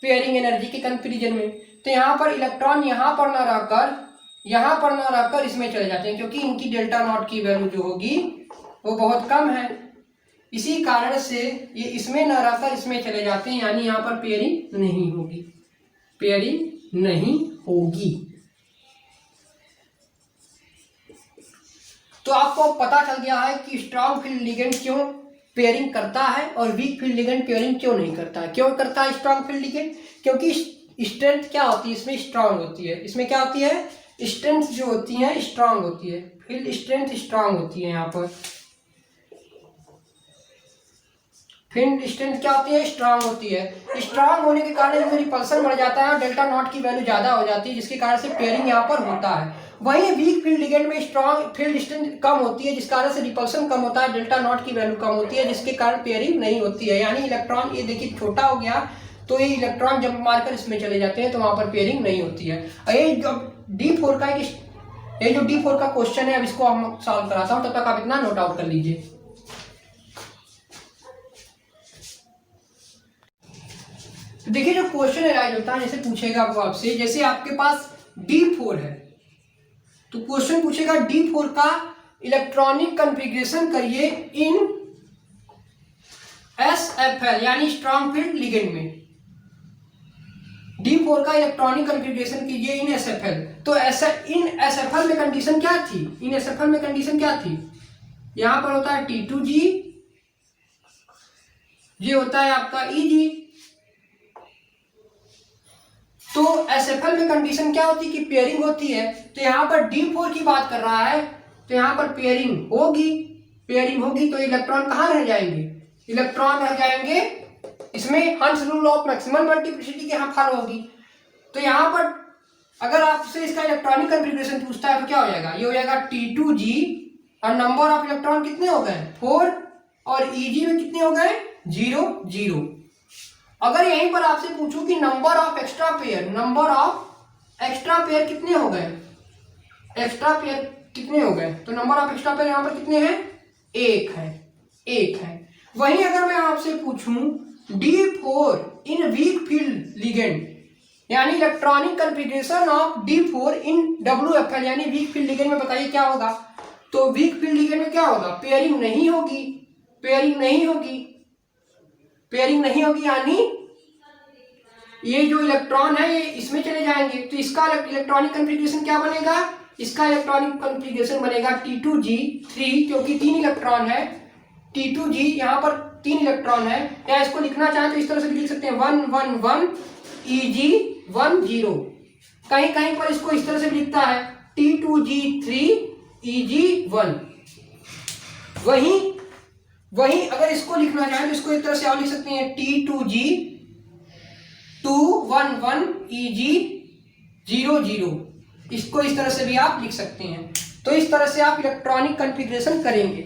पेयरिंग एनर्जी के कंपैरिजन में। तो यहाँ पर इलेक्ट्रॉन यहाँ पर ना रहकर इसमें चले जाते हैं, क्योंकि इनकी डेल्टा नॉट की वैल्यू जो होगी वो बहुत कम है। इसी कारण से ये इसमें ना रहकर इसमें चले जाते हैं, यानी यहाँ पर पेयरिंग नहीं होगी, पेयरिंग नहीं होगी। तो आपको पता चल गया है कि स्ट्रांग फील्ड लिगेंड क्यों पेयरिंग करता है और वीक फील्ड लिगेंड पेयरिंग क्यों नहीं करता है। क्यों करता है स्ट्रांग फील्ड लिगेंड, क्योंकि स्ट्रेंथ क्या होती है इसमें, स्ट्रांग होती है। इसमें क्या होती है, स्ट्रेंथ जो होती है स्ट्रांग होती है, फील्ड स्ट्रेंथ स्ट्रांग होती है। यहाँ पर फील्ड स्ट्रेंथ क्या होती है, स्ट्रांग होती है। स्ट्रांग होने के कारण इसमें रिपल्सन बढ़ जाता है, डेल्टा नॉट की वैल्यू ज्यादा हो जाती है, जिसके कारण से पेयरिंग यहाँ पर होता है। वहीं वीक फील्ड लिगेंड में स्ट्रांग फील्ड स्ट्रेंथ कम होती है, जिस कारण से रिपल्सन कम होता है, डेल्टा नॉट की वैल्यू कम होती है, जिसके कारण पेयरिंग नहीं होती है। यानी इलेक्ट्रॉन ये देखिए छोटा हो गया तो ये इलेक्ट्रॉन जंप मारकर इसमें चले जाते हैं, तो वहां पर पेयरिंग नहीं होती है। ये जो D4 का D4 का क्वेश्चन है, अब इसको हम सॉल्व कराता हूं, तब तक आप इतना नोट आउट कर लीजिए। तो देखिए जो क्वेश्चन अराइज होता है, जैसे पूछेगा वो आपसे, जैसे आपके पास D4 है तो क्वेश्चन पूछेगा D4 का इलेक्ट्रॉनिक कॉन्फ़िगरेशन करिए इन SFL यानी स्ट्रॉन्ग फील्ड लिगेंड में। D4 का इलेक्ट्रॉनिक कॉन्फ़िगरेशन कीजिए इन SFL। तो ऐसा इन SFL में कंडीशन क्या थी, इन SFL में कंडीशन क्या थी, यहां पर होता है T2G, ये होता है आपका EG। तो SFL में कंडीशन क्या होती है कि पेयरिंग होती है। तो यहां पर D4 की बात कर रहा है, तो यहां पर पेयरिंग होगी, पेयरिंग होगी तो इलेक्ट्रॉन कहां रह जाएंगे, इलेक्ट्रॉन रह जाएंगे इसमें हंस रूल ऑफ मैक्सिमम मल्टीप्लिसिटी के यहाँ फॉलो होगी। तो यहाँ पर अगर आपसे इसका इलेक्ट्रॉनिक कॉन्फ़िगरेशन पूछता है तो क्या हो जाएगा, ये हो जाएगा T2G और नंबर ऑफ इलेक्ट्रॉन कितने हो गए 4 और EG में कितने हो गए 0 0। अगर यहीं पर आपसे पूछूं कि number of extra pair, number of extra pair कितने हो गए, एक्स्ट्रा पेयर कितने हो गए, तो नंबर ऑफ एक्स्ट्रा पेयर यहाँ पर कितने हैं, 1 है, 1 है। वहीं अगर मैं आपसे पूछूं D4 इन वीक फील्ड लिगेंड यानी electronic configuration of D4 in WFL यानी वीक फील्ड लिगेंड में बताइए क्या होगा। तो वीक फील्ड लिगेंड में क्या होगा, पेयरिंग नहीं होगी, पेयरिंग नहीं होगी, पेयरिंग नहीं होगी, यानी ये जो इलेक्ट्रॉन है ये इसमें चले जाएंगे। तो इसका इलेक्ट्रॉनिक कॉन्फ़िगरेशन क्या बनेगा, इसका इलेक्ट्रॉनिक कॉन्फ़िगरेशन बनेगा T2G3, क्योंकि 3 इलेक्ट्रॉन है, T2G यहाँ पर 3 इलेक्ट्रॉन है, या इसको लिखना चाहें तो इस तरह से भी लिख सकते हैं 1 1 1 EG 1 0। कहीं कहीं पर इसको इस तरह से भी लिखता है T2G3 EG 1। वहीं अगर इसको लिखना चाहें तो इसको इस तरह से और लिख सकते हैं T2G 2 1 1 EG 0 0। इसको इस तरह से भी आप लिख सकते हैं। तो इस तरह से आप इलेक्ट्रॉनिक कॉन्फ़िगरेशन करेंगे,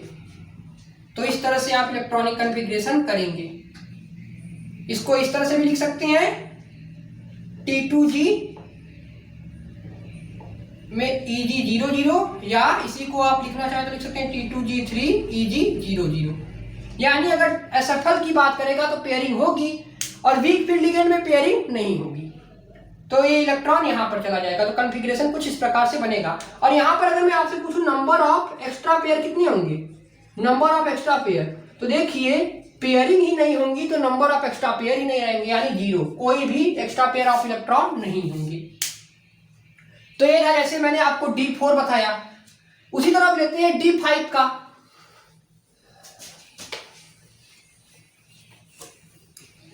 तो इस तरह से आप इलेक्ट्रॉनिक कॉन्फ़िगरेशन करेंगे। इसको इस तरह से भी लिख सकते हैं T2G में EG 0 0, या इसी को आप लिखना चाहें तो लिख सकते हैं T2G3 EG 0 0। यानी अगर SFL की बात करेगा तो पेयरिंग होगी और वीक फील्ड लिगेंड में पेयरिंग नहीं होगी, तो ये इलेक्ट्रॉन यहां पर चला जाएगा। तो कॉन्फ़िगरेशन कुछ इस प्रकार से बनेगा। और यहां पर अगर मैं आपसे पूछूं नंबर ऑफ एक्स्ट्रा पेयर कितने होंगे, नंबर ऑफ एक्स्ट्रा पेयर, तो देखिए पेयरिंग ही नहीं होंगी तो नंबर ऑफ एक्स्ट्रा पेयर ही नहीं रहेंगे, यानी 0, कोई भी एक्स्ट्रा पेयर ऑफ इलेक्ट्रॉन नहीं होंगे। तो ये जैसे मैंने आपको D4 बताया, उसी तरह लेते हैं D5 का।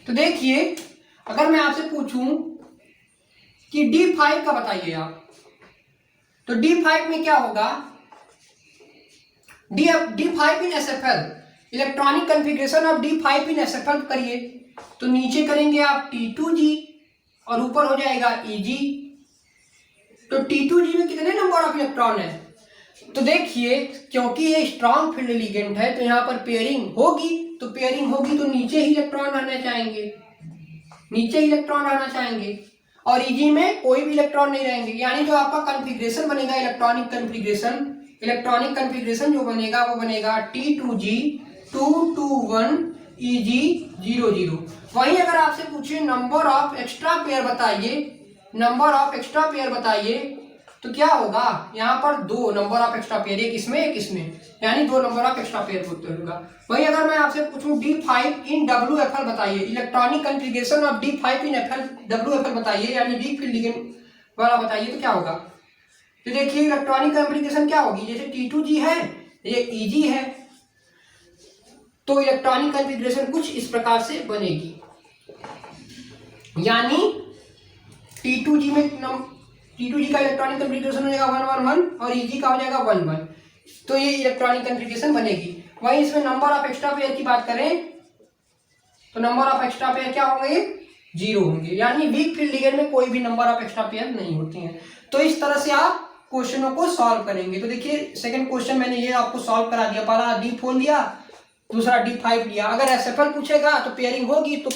तो देखिए अगर मैं आपसे पूछूं कि D5 का बताइए आप, तो D5 में क्या होगा, D5 in SFL, electronic configuration of D5 in SFL करिए, तो नीचे करेंगे आप T2G और ऊपर हो जाएगा Eg। तो T2G में कितने नंबर ऑफ इलेक्ट्रॉन है, तो देखिए क्योंकि ये स्ट्रॉन्ग फील्ड लिगेंड है तो यहाँ पर पेयरिंग होगी, तो पेयरिंग होगी तो नीचे ही इलेक्ट्रॉन रहना चाहेंगे, नीचे ही इलेक्ट्रॉन रहना चाहेंगे, और Eg में कोई भी इलेक्ट्रॉन नहीं रहेंगे। यानी जो आपका कॉन्फ़िगरेशन बनेगा इलेक्ट्रॉनिक कॉन्फ़िगरेशन जो बनेगा वो बनेगा T2G 221 Eg 00। वहीं अगर आपसे पूछे नंबर ऑफ एक्स्ट्रा पेयर बताइए, तो क्या होगा, यहाँ पर 2 नंबर ऑफ एक्स्ट्रा पेयर, एक इसमें, यानी 2 नंबर ऑफ एक्स्ट्रा पेयर होगा। वहीं अगर मैं आपसे पूछूं D5 इन WFL बताइए, electronic configuration of D5 in WFL बताइए, यानी वीक फील्ड लिगेंड वाला बताइए, तो क्या होगा। तो देखिए इलेक्ट्रॉनिक कॉन्फ़िगरेशन क्या होगी, जैसे T2G है, ये Eg है, तो इलेक्ट्रॉनिक कॉन्फ़िगरेशन कुछ इस प्रकार से बनेगी, यानी T2G का इलेक्ट्रॉनिक कॉन्फ़िगरेशन हो जाएगा 111 और Eg का हो जाएगा 11, तो ये इलेक्ट्रॉनिक कॉन्फ़िगरेशन बनेगी। वहीं इसमें नंबर ऑफ एक्स्ट्रा पेयर की बात करें तो नंबर ऑफ एक्स्ट्रा पेयर क्या होंगे, 0 होंगे, यानी वीक फील्ड लिगेंड में कोई भी नंबर ऑफ एक्स्ट्रा पेयर नहीं होती हैं। तो इस तरह से आप क्वेश्चनों को सॉल्व करेंगे। तो देखिए सेकंड क्वेश्चन मैंने ये आपको सॉल्व करा दिया, पहला D4 लिया, दूसरा D5 लिया। अगर SFL पूछेगा तो पेयरिंग होगी तो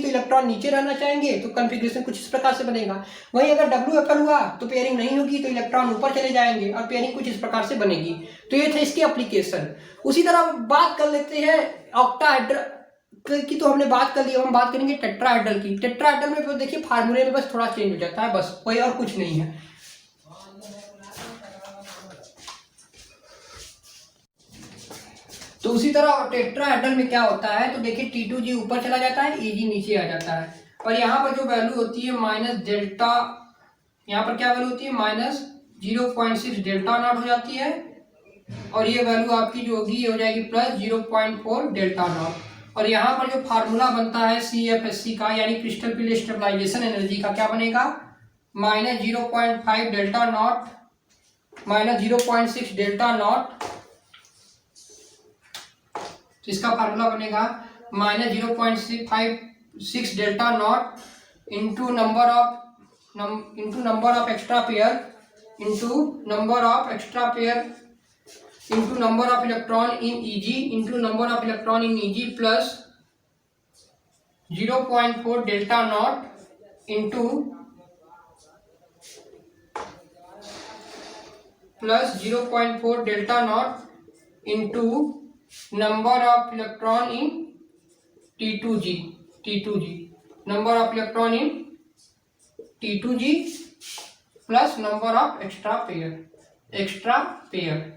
इलेक्ट्रॉन नीचे रहना चाहेंगे, तो कॉन्फ़िगरेशन कुछ इस प्रकार से बनेगा। वहीं अगर WFL हुआ तो पेयरिंग नहीं होगी तो इलेक्ट्रॉन ऊपर चले जाएंगे और पेयरिंग कुछ इस प्रकार से बनेगी। तो ये थे इसके एप्लीकेशन। उसी तरह बात कर लेते हैं ऑक्टाहेड्रल की, तो हमने बात कर ली, हम बात करेंगे टेट्राहेड्रल की। टेट्राहेड्रल में तो देखिए फार्मूले में बस थोड़ा चेंज हो जाता है, बस कोई और कुछ नहीं है। तो उसी तरह टेट्राहेड्रल में क्या होता है, तो देखिए T2G ऊपर चला जाता है, Eg नीचे आ जाता है, और यहाँ पर जो वैल्यू होती है माइनस डेल्टा, यहाँ पर क्या वैल्यू होती है माइनस 0.6 डेल्टा नॉट हो जाती है, और ये वैल्यू आपकी जो होगी ये हो जाएगी प्लस 0.4 डेल्टा नॉट। और यहाँ पर जो फार्मूला बनता है CFSC का, यानी क्रिस्टल फील्ड स्टेबलाइजेशन एनर्जी का, क्या बनेगा minus 0.5 delta not minus 0.6 delta not, इसका फार्मूला बनेगा minus 0.56 delta not into number of extra pair into number of electron in Eg into number of electron in Eg plus 0.4 delta not into plus 0.4 delta not into number of electron in T2G number of electron in T2G plus number of extra pair.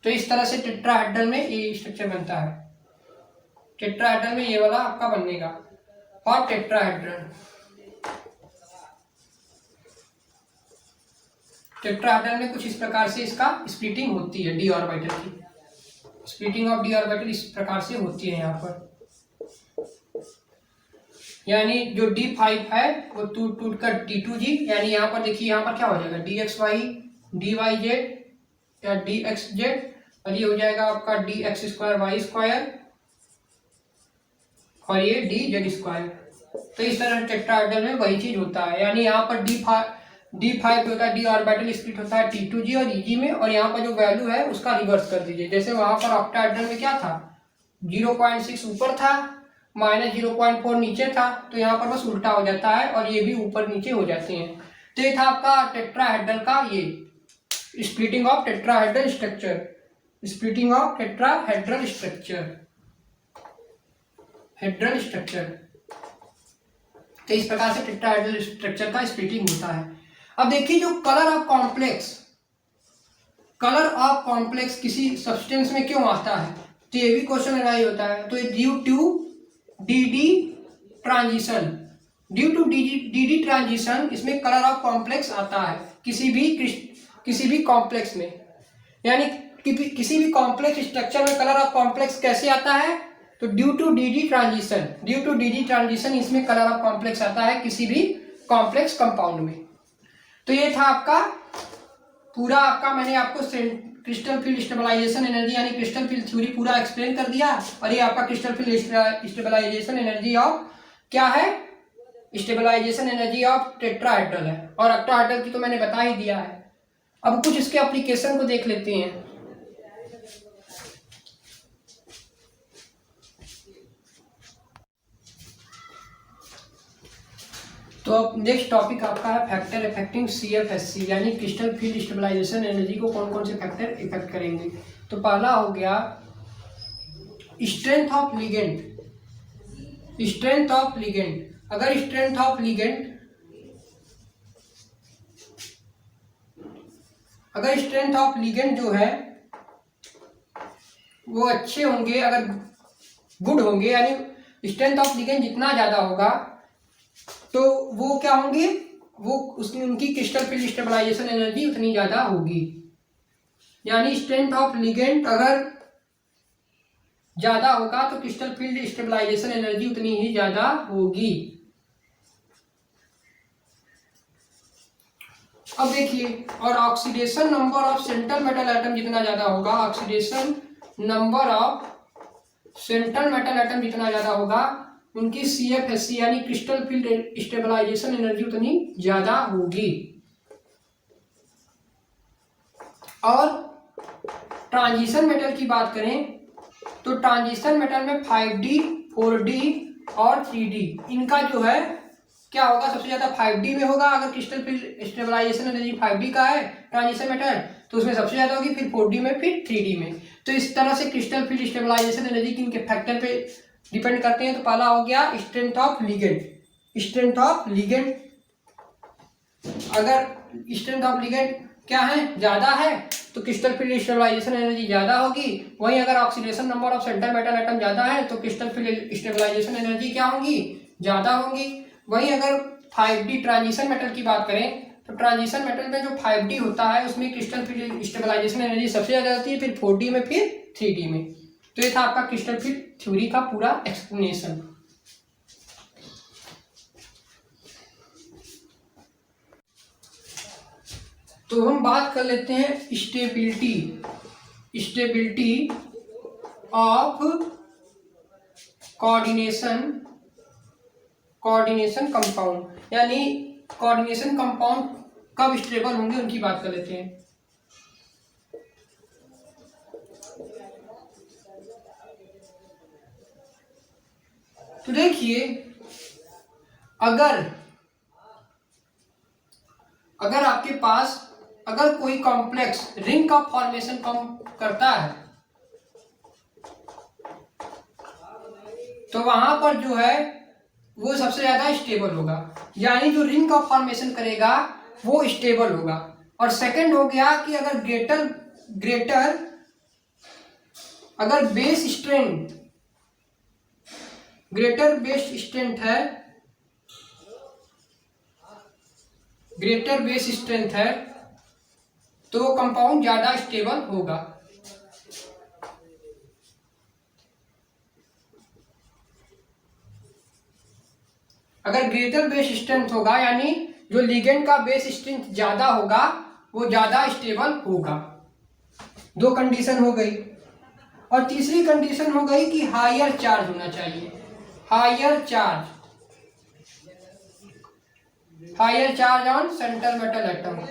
तो इस तरह से tetrahedral में ये structure बनता है। Tetrahedral में ये वाला आपका बनेगा। और टेट्राहेड्रल में कुछ इस प्रकार से इसका स्प्लिटिंग होती है, d ऑर्बिटल की स्प्लिटिंग ऑफ d ऑर्बिटल इस प्रकार से होती है यहाँ पर, यानी जो D5 है वो टूट कर T2G, यानी यहाँ पर देखिए यहाँ पर क्या हो जाएगा dxy dyz या dxz, और ये हो जाएगा आपका dx स्क्वायर वाई स्क्वायर और ये dz स्क्वायर। तो इस तरह टेट्राहेड्रल में वही चीज होता है, यानी यहाँ पर D5 होता है, d ऑर्बिटल स्प्लिट होता है T2G और Eg में, और यहाँ पर जो वैल्यू है उसका रिवर्स कर दीजिए। जैसे वहां पर ऑक्टाहेड्रल में क्या था 0.6 ऊपर था माइनस 0.4 नीचे था, तो यहाँ पर बस उल्टा हो जाता है और ये भी ऊपर नीचे हो जाते हैं। तो ये था आपका टेट्राहेड्रल का ये splitting of tetrahedral structure, hedral structure. तो इस प्रकार से टेट्राहेड्रल स्ट्रक्चर का स्प्लिटिंग होता है। अब देखिए जो कलर ऑफ कॉम्प्लेक्स किसी सब्सटेंस में क्यों आता है, तो ये भी क्वेश्चन राइज होता है। तो ड्यू टू डी ट्रांजिशन इसमें कलर ऑफ कॉम्प्लेक्स आता है किसी भी कॉम्प्लेक्स में, यानी किसी भी कॉम्प्लेक्स स्ट्रक्चर में कलर ऑफ कॉम्प्लेक्स कैसे आता है, तो ड्यू टू डी ट्रांजिशन इसमें कलर ऑफ कॉम्प्लेक्स आता है किसी भी कॉम्प्लेक्स कंपाउंड में। तो ये था आपका पूरा आपका, मैंने आपको क्रिस्टल फील्ड स्टेबलाइजेशन एनर्जी यानी क्रिस्टल फील्ड थ्योरी पूरा एक्सप्लेन कर दिया। और ये आपका crystal field stabilization energy of क्या है, स्टेबलाइजेशन एनर्जी ऑफ टेट्राहेड्रल है, और ऑक्टाहेड्रल की तो मैंने बता ही दिया है। अब कुछ इसके एप्लीकेशन को देख लेते हैं। तो अब नेक्स्ट टॉपिक आपका है फैक्टर इफेक्टिंग CFSC यानी क्रिस्टल फील्ड स्टेबलाइजेशन एनर्जी को कौन कौन से फैक्टर इफेक्ट करेंगे। तो पहला हो गया स्ट्रेंथ ऑफ लिगेंड। अगर स्ट्रेंथ ऑफ लिगेंड जो है वो अच्छे होंगे, अगर गुड होंगे, यानी स्ट्रेंथ ऑफ लिगेंड जितना ज़्यादा होगा तो वो क्या होंगे, वो उसकी उनकी क्रिस्टल फील्ड स्टेबलाइजेशन एनर्जी उतनी ज़्यादा होगी। यानी स्ट्रेंथ ऑफ लिगेंड अगर ज़्यादा होगा तो क्रिस्टल फील्ड स्टेबलाइजेशन एनर्जी उतनी ही ज़्यादा होगी। अब देखिए, और oxidation number of central metal atom जितना ज़्यादा होगा, oxidation number of central metal atom जितना ज़्यादा होगा, उनकी CFSC यानी क्रिस्टल फील्ड स्टेबलाइजेशन एनर्जी उतनी ज़्यादा होगी। और ट्रांजिशन मेटल की बात करें तो ट्रांजिशन मेटल में 5D, 4D और 3D इनका जो है क्या होगा, सबसे ज़्यादा 5D में होगा। अगर crystal field stabilization energy 5D का है ट्रांजिशन मेटल तो उसमें सबसे ज़्यादा होगी, फिर 4D में, फिर 3D में। तो इस तरह से क्रिस्टल फील्ड स्टेबलाइजेशन एनर्जी किनके फैक्टर पे डिपेंड करते हैं। तो पहला हो गया स्ट्रेंथ ऑफ लिगेंड। अगर स्ट्रेंथ ऑफ लिगेंड क्या है, ज़्यादा है तो क्रिस्टल फील्ड स्टेबलाइजेशन एनर्जी ज़्यादा होगी। वहीं अगर oxidation number of central metal atom ज़्यादा है तो क्रिस्टल फील्ड स्टेबलाइजेशन एनर्जी क्या होंगी, ज़्यादा होंगी। वहीं अगर 5D ट्रांजिशन मेटल की बात करें तो ट्रांजिशन मेटल में जो 5D होता है उसमें क्रिस्टल फील्ड स्टेबलाइजेशन एनर्जी सबसे ज़्यादा होती है, फिर 4D में, फिर 3D में। तो ये था आपका क्रिस्टल फील्ड थ्योरी का पूरा एक्सप्लेनेशन। तो हम बात कर लेते हैं स्टेबिलिटी ऑफ कोऑर्डिनेशन कंपाउंड, यानी कोऑर्डिनेशन कंपाउंड कब स्टेबल होंगे उनकी बात कर लेते हैं। तो देखिए, अगर आपके पास अगर कोई कॉम्प्लेक्स रिंग का फॉर्मेशन कम करता है तो वहां पर जो है वो सबसे ज्यादा स्टेबल होगा, यानी जो रिंग का फॉर्मेशन करेगा वो स्टेबल होगा। और सेकंड हो गया कि अगर ग्रेटर अगर बेस स्ट्रेंथ है तो वो कंपाउंड ज्यादा स्टेबल होगा। अगर ग्रेटर बेस स्ट्रेंथ होगा यानी जो लिगेंड का बेस स्ट्रेंथ ज्यादा होगा वो ज्यादा स्टेबल होगा। दो कंडीशन हो गई। और तीसरी कंडीशन हो गई कि हायर चार्ज होना चाहिए। Higher charge on central metal atom.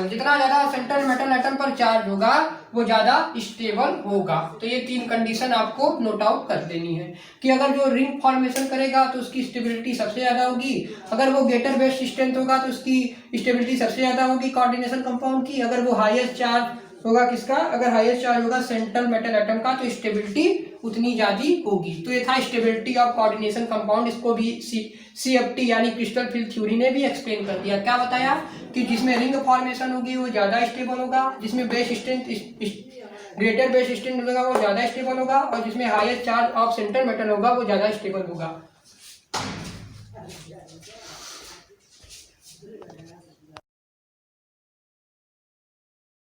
जितना ज्यादा सेंट्रल मेटल एटम पर चार्ज होगा वो ज्यादा स्टेबल होगा। तो ये तीन कंडीशन आपको नोट आउट कर देनी है कि अगर जो रिंग फॉर्मेशन करेगा तो उसकी स्टेबिलिटी सबसे ज्यादा होगी। अगर वो ग्रेटर बेस स्ट्रेंथ होगा तो उसकी स्टेबिलिटी सबसे ज्यादा होगी कोऑर्डिनेशन कंपाउंड की। अगर वो हाईएस्ट चार्ज होगा किसका, अगर हाईएस्ट चार्ज होगा सेंट्रल मेटल एटम का तो स्टेबिलिटी उतनी ज्यादा होगी। तो ये था स्टेबिलिटी ऑफ कोऑर्डिनेशन कंपाउंड। इसको भी CFT यानी क्रिस्टल फील्ड थ्योरी ने भी एक्सप्लेन कर दिया। क्या बताया कि जिसमें रिंग फॉर्मेशन होगी वो ज्यादा स्टेबल होगा, जिसमें base strength greater base strength होगा वो ज्यादा स्टेबल होगा, और जिसमें highest charge of central metal होगा वो ज्यादा स्टेबल होगा।